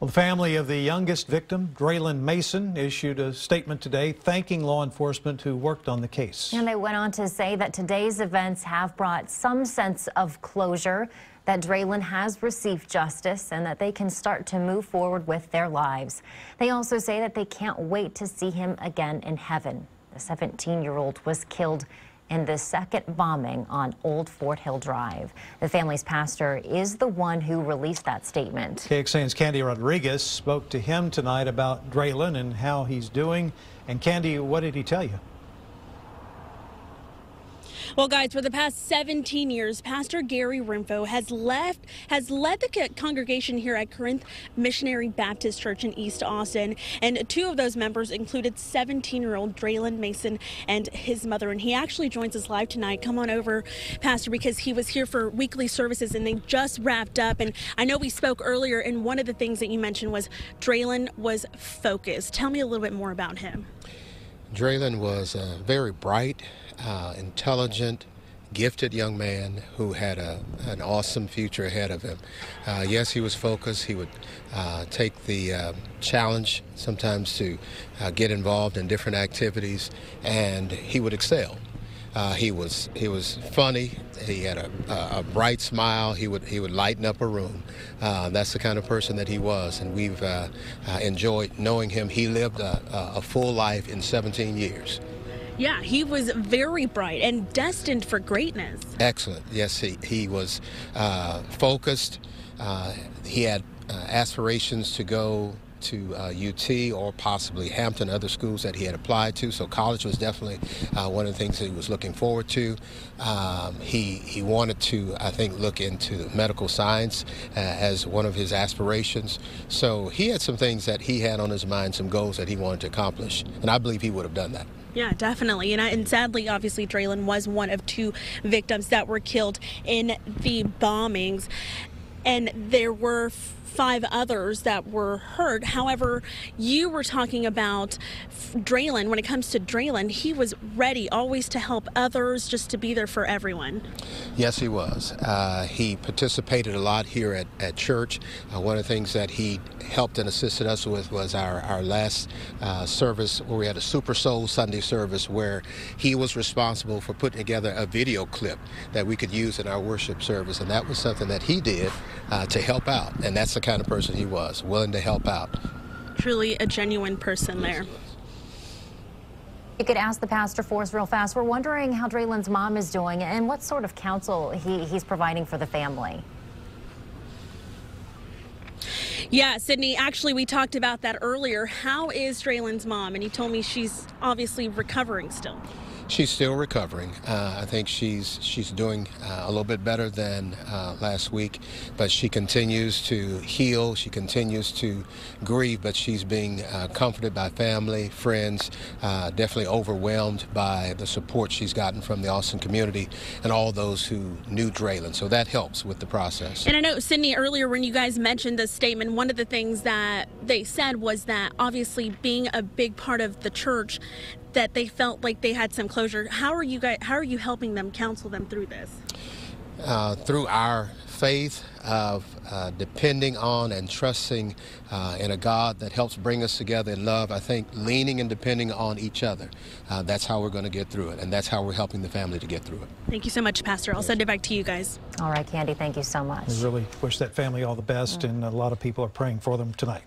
Well, the family of the youngest victim, Draylen Mason, issued a statement today thanking law enforcement who worked on the case. And they went on to say that today's events have brought some sense of closure, that Draylen has received justice, and that they can start to move forward with their lives. They also say that they can't wait to see him again in heaven. The 17-year-old was killed in the second bombing on Old Fort Hill Drive. The family's pastor is the one who released that statement. KXAN's Candy Rodriguez spoke to him tonight about Draylen and how he's doing. And Candy, what did he tell you? Well, guys, for the past 17 years, Pastor Gary Rinfo has led the congregation here at Corinth Missionary Baptist Church in East Austin. And two of those members included 17-year-old Draylen Mason and his mother. And he actually joins us live tonight. Come on over, Pastor, because he was here for weekly services and they just wrapped up. And I know we spoke earlier, and one of the things that you mentioned was Draylen was focused. Tell me a little bit more about him. Draylen was very bright, intelligent, gifted young man who had an awesome future ahead of him. Yes, he was focused. He would take the challenge sometimes to get involved in different activities, and he would excel. He was funny. He had a bright smile. He would lighten up a room. That's the kind of person that he was, and we've enjoyed knowing him. He lived a full life in 17 years. Yeah, he was very bright and destined for greatness. Excellent. Yes, he was focused. He had aspirations to go to UT or possibly Hampton, other schools that he had applied to. So college was definitely one of the things that he was looking forward to. He wanted to, I think, look into medical science as one of his aspirations. So he had some things that he had on his mind, some goals that he wanted to accomplish, and I believe he would have done that. Yeah, definitely. And sadly, obviously, Draylen was one of two victims that were killed in the bombings. And there were 5 others that were hurt. However, you were talking about Draylen. When it comes to Draylen, he was ready always to help others, just to be there for everyone. Yes, he was. He participated a lot here at church. One of the things that he helped and assisted us with was our last service, where we had a Super Soul Sunday service, where he was responsible for putting together a video clip that we could use in our worship service, and that was something that he did to help out, and that's the kind of person he was, willing to help out. Truly a genuine person there. You could ask the pastor for us real fast. We're wondering how Draylen's mom is doing and what sort of counsel he's providing for the family. Yeah, Sydney, actually, we talked about that earlier. How is Draylen's mom? And you told me she's obviously recovering still. She's still recovering. I think she's doing a little bit better than last week, but she continues to heal. She continues to grieve, but she's being comforted by family, friends, definitely overwhelmed by the support she's gotten from the Austin community and all those who knew Draylen. So that helps with the process. And I know, Sydney, earlier when you guys mentioned the statement, one of the things that they said was that obviously being a big part of the church, that they felt like they had some closure. How are you helping them, counsel them through this? Through our faith of depending on and trusting in a God that helps bring us together in love. I think leaning and depending on each other. That's how we're going to get through it, and that's how we're helping the family to get through it. Thank you so much, Pastor. I'll send it back to you guys. All right, Candy, thank you so much. We really wish that family all the best, and a lot of people are praying for them tonight.